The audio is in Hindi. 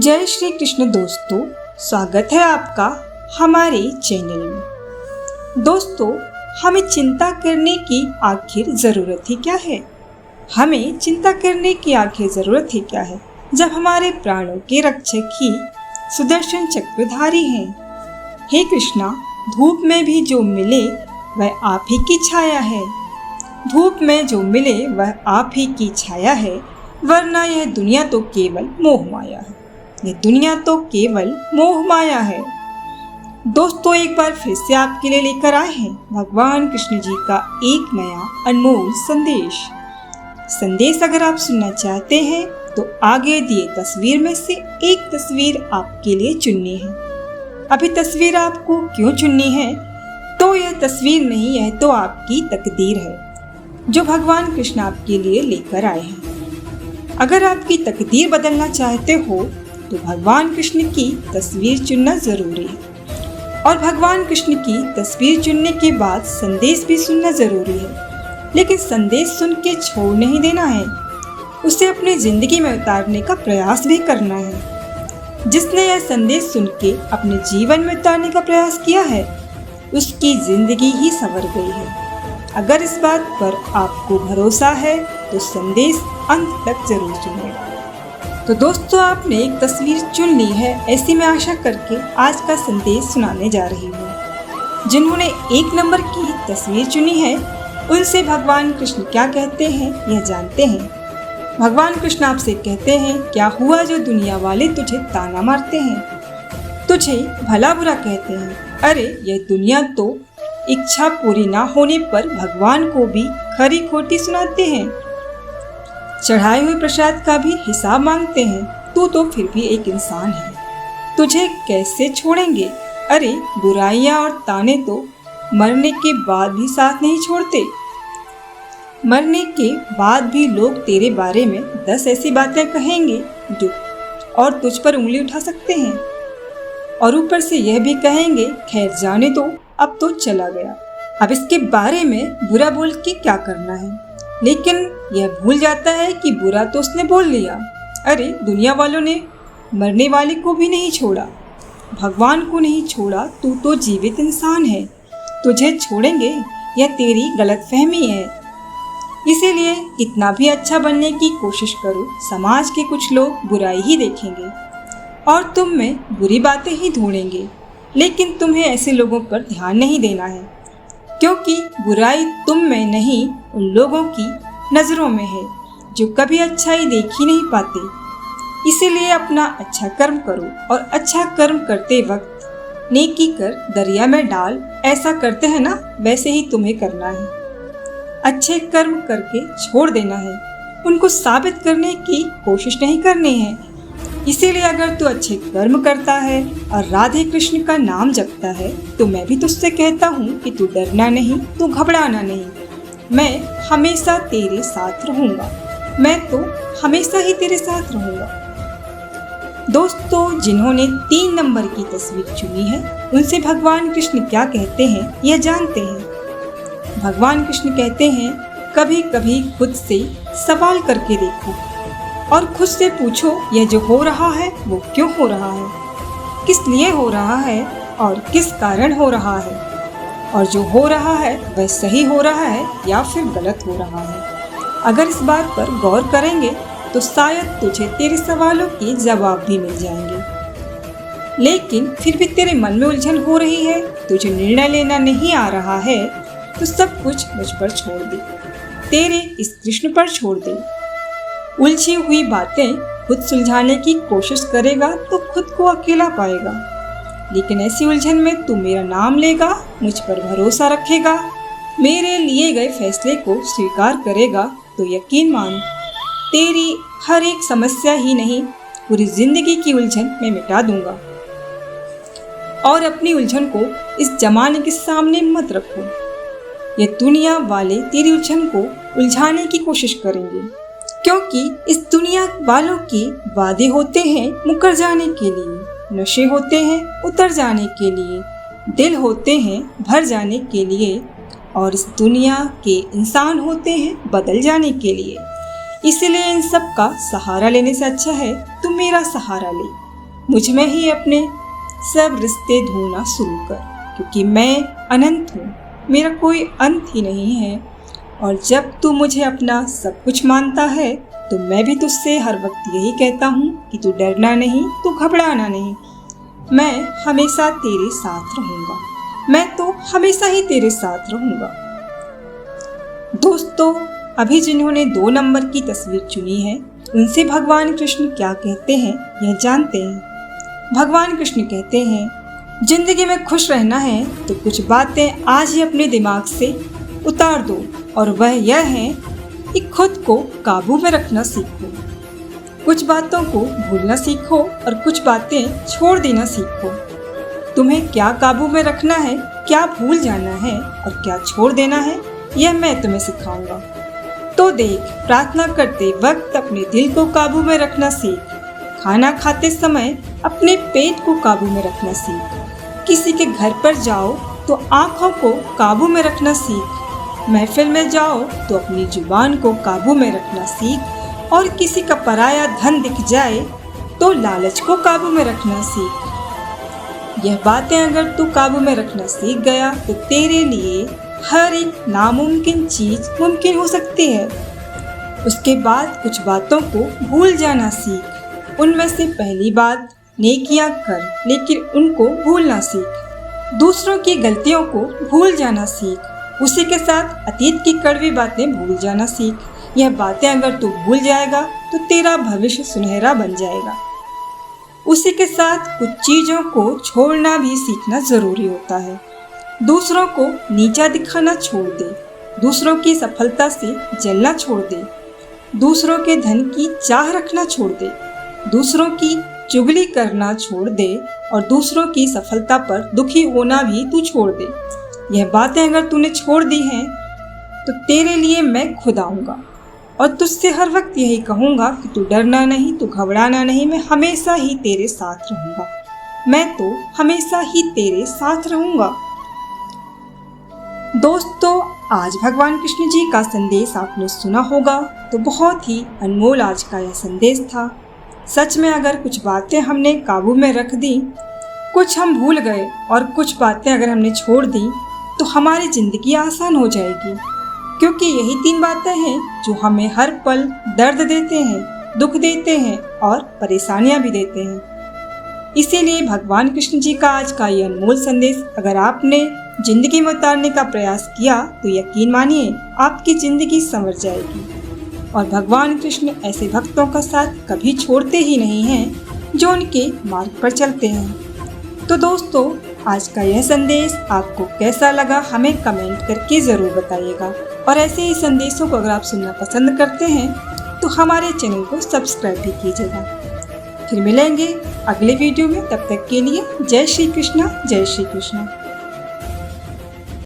जय श्री कृष्ण दोस्तों, स्वागत है आपका हमारे चैनल में। दोस्तों, हमें चिंता करने की आखिर ज़रूरत ही क्या है? हमें चिंता करने की आखिर ज़रूरत ही क्या है जब हमारे प्राणों के रक्षक ही सुदर्शन चक्रधारी हैं। हे कृष्णा, धूप में भी जो मिले वह आप ही की छाया है। धूप में जो मिले वह आप ही की छाया है, वरना यह दुनिया तो केवल मोह माया है। ये दुनिया तो केवल मोह माया है। दोस्तों, एक बार फिर से आपके लिए लेकर आए हैं भगवान कृष्ण जी का एक नया अनमोल संदेश अगर आप सुनना चाहते हैं तो आगे दिए तस्वीर में से एक तस्वीर आपके लिए चुननी है। अभी तस्वीर आपको क्यों चुननी है? तो यह तस्वीर नहीं, यह तो आपकी तकदीर है जो भगवान कृष्ण आपके लिए लेकर आए हैं। अगर आपकी तकदीर बदलना चाहते हो तो भगवान कृष्ण की तस्वीर चुनना जरूरी है, और भगवान कृष्ण की तस्वीर चुनने के बाद संदेश भी सुनना जरूरी है। लेकिन संदेश सुन के छोड़ नहीं देना है, उसे अपनी जिंदगी में उतारने का प्रयास भी करना है। जिसने यह संदेश सुन के अपने जीवन में उतारने का प्रयास किया है, उसकी जिंदगी ही संवर गई है। अगर इस बात पर आपको भरोसा है तो संदेश अंत तक जरूर सुनिएगा। तो दोस्तों, आपने एक तस्वीर चुन ली है, ऐसी मैं आशा करके आज का संदेश सुनाने जा रही हूँ। जिन्होंने एक नंबर की तस्वीर चुनी है, उनसे भगवान कृष्ण क्या कहते हैं यह जानते हैं। भगवान कृष्ण आपसे कहते हैं, क्या हुआ जो दुनिया वाले तुझे ताना मारते हैं, तुझे भला बुरा कहते हैं। अरे, यह दुनिया तो इच्छा पूरी ना होने पर भगवान को भी खरी खोटी सुनाते हैं, चढ़ाए हुए प्रसाद का भी हिसाब मांगते हैं। तू तो फिर भी एक इंसान है, तुझे कैसे छोड़ेंगे? अरे, बुराइयां और ताने तो मरने के बाद भी साथ नहीं छोड़ते। मरने के बाद भी लोग तेरे बारे में 10 ऐसी बातें कहेंगे जो और तुझ पर उंगली उठा सकते हैं, और ऊपर से यह भी कहेंगे, खैर जाने दो, अब तो चला गया, अब इसके बारे में बुरा बोल के क्या करना है। लेकिन यह भूल जाता है कि बुरा तो उसने बोल लिया। अरे, दुनिया वालों ने मरने वाले को भी नहीं छोड़ा, भगवान को नहीं छोड़ा, तू तो जीवित इंसान है, तुझे छोड़ेंगे, यह तेरी गलतफहमी है। इसीलिए कितना भी अच्छा बनने की कोशिश करो, समाज के कुछ लोग बुराई ही देखेंगे और तुम में बुरी बातें ही ढूंढेंगे। लेकिन तुम्हें ऐसे लोगों पर ध्यान नहीं देना है, क्योंकि बुराई तुम में नहीं, उन लोगों की नज़रों में है जो कभी अच्छाई देख ही नहीं पाते। इसीलिए अपना अच्छा कर्म करो, और अच्छा कर्म करते वक्त नेकी कर दरिया में डाल, ऐसा करते हैं ना, वैसे ही तुम्हें करना है। अच्छे कर्म करके छोड़ देना है, उनको साबित करने की कोशिश नहीं करनी है। इसीलिए अगर तू अच्छे कर्म करता है और राधे कृष्ण का नाम जपता है तो मैं भी तुझसे कहता हूँ कि तू डरना नहीं, तू घबराना नहीं, मैं हमेशा तेरे साथ रहूँगा, मैं तो हमेशा ही तेरे साथ रहूँगा। दोस्तों, जिन्होंने 3 नंबर की तस्वीर चुनी है, उनसे भगवान कृष्ण क्या कहते हैं यह जानते हैं। भगवान कृष्ण कहते हैं, कभी कभी खुद से सवाल करके देखो और खुद से पूछो, यह जो हो रहा है वो क्यों हो रहा है, किस लिए हो रहा है और किस कारण हो रहा है, और जो हो रहा है वह सही हो रहा है या फिर गलत हो रहा है। अगर इस बात पर गौर करेंगे तो शायद तुझे तेरे सवालों के जवाब भी मिल जाएंगे। लेकिन फिर भी तेरे मन में उलझन हो रही है, तुझे निर्णय लेना नहीं आ रहा है, तो सब कुछ मुझ पर छोड़ दे, तेरे इस कृष्ण पर छोड़ दे। उलझी हुई बातें खुद सुलझाने की कोशिश करेगा तो खुद को अकेला पाएगा, लेकिन ऐसी उलझन में तू मेरा नाम लेगा, मुझ पर भरोसा रखेगा, मेरे लिए गए फैसले को स्वीकार करेगा, तो यकीन मान, तेरी हर एक समस्या ही नहीं, पूरी जिंदगी की उलझन मैं मिटा दूंगा। और अपनी उलझन को इस जमाने के सामने मत रखो, ये दुनिया वाले तेरी उलझन को उलझाने की कोशिश करेंगे, क्योंकि इस दुनिया वालों के वादे होते हैं मुकर जाने के लिए, नशे होते हैं उतर जाने के लिए, दिल होते हैं भर जाने के लिए, और इस दुनिया के इंसान होते हैं बदल जाने के लिए। इसलिए इन सब का सहारा लेने से अच्छा है तुम मेरा सहारा ले, मुझ में ही अपने सब रिश्ते ढूंढना शुरू कर, क्योंकि मैं अनंत हूँ, मेरा कोई अंत ही नहीं है। और जब तू मुझे अपना सब कुछ मानता है तो मैं भी तुझसे हर वक्त यही कहता हूँ कि तू डरना नहीं, तू घबराना नहीं, मैं हमेशा तेरे साथ रहूँगा, मैं तो हमेशा ही तेरे साथ रहूँगा। दोस्तों, अभी जिन्होंने 2 नंबर की तस्वीर चुनी है उनसे भगवान कृष्ण क्या कहते हैं यह जानते हैं। भगवान कृष्ण कहते हैं, जिंदगी में खुश रहना है तो कुछ बातें आज ही अपने दिमाग से उतार दो, और वह यह है कि खुद को काबू में रखना सीखो। कुछ बातों को भूलना सीखो और कुछ बातें छोड़ देना सीखो। तुम्हें क्या काबू में रखना है, क्या भूल जाना है और क्या छोड़ देना है, यह मैं तुम्हें सिखाऊंगा। तो देख, प्रार्थना करते वक्त अपने दिल को काबू में रखना सीख, खाना खाते समय अपने पेट को काबू में रखना सीख, किसी के घर पर जाओ तो आँखों को काबू में रखना सीख, महफिल में जाओ तो अपनी जुबान को काबू में रखना सीख, और किसी का पराया धन दिख जाए तो लालच को काबू में रखना सीख। यह बातें अगर तू काबू में रखना सीख गया तो तेरे लिए हर एक नामुमकिन चीज मुमकिन हो सकती है। उसके बाद कुछ बातों को भूल जाना सीख। उनमें से पहली बात, नेकियां कर लेकिन उनको भूलना सीख। दूसरों की गलतियों को भूल जाना सीख। उसी के साथ अतीत की कड़वी बातें भूल जाना सीख। यह बातें अगर तू भूल जाएगा तो तेरा भविष्य सुनहरा बन जाएगा। उसी के साथ कुछ चीज़ों को छोड़ना भी सीखना ज़रूरी होता है। दूसरों को नीचा दिखाना छोड़ दे, दूसरों की सफलता से जलना छोड़ दे, दूसरों के धन की चाह रखना छोड़ दे, दूसरों की चुगली करना छोड़ दे और दूसरों की सफलता पर दुखी होना भी तू छोड़ दे। यह बातें अगर तूने छोड़ दी हैं तो तेरे लिए मैं खुद आऊँगा और तुझसे हर वक्त यही कहूँगा कि तू डरना नहीं, तू घबराना नहीं, मैं हमेशा ही तेरे साथ रहूँगा, मैं तो हमेशा ही तेरे साथ रहूँगा। दोस्तों, आज भगवान कृष्ण जी का संदेश आपने सुना होगा तो बहुत ही अनमोल आज का यह संदेश था। सच में अगर कुछ बातें हमने काबू में रख दी, कुछ हम भूल गए और कुछ बातें अगर हमने छोड़ दी तो हमारी ज़िंदगी आसान हो जाएगी, क्योंकि यही 3 बातें हैं जो हमें हर पल दर्द देते हैं, दुख देते हैं और परेशानियां भी देते हैं। इसीलिए भगवान कृष्ण जी का आज का ये अनमोल संदेश अगर आपने जिंदगी में उतारने का प्रयास किया तो यकीन मानिए आपकी जिंदगी संवर जाएगी। और भगवान कृष्ण ऐसे भक्तों का साथ कभी छोड़ते ही नहीं हैं जो उनके मार्ग पर चलते हैं। तो दोस्तों, आज का यह संदेश आपको कैसा लगा हमें कमेंट करके ज़रूर बताइएगा। और ऐसे ही संदेशों को अगर आप सुनना पसंद करते हैं तो हमारे चैनल को सब्सक्राइब भी कीजिएगा। फिर मिलेंगे अगले वीडियो में, तब तक के लिए जय श्री कृष्णा, जय श्री कृष्णा।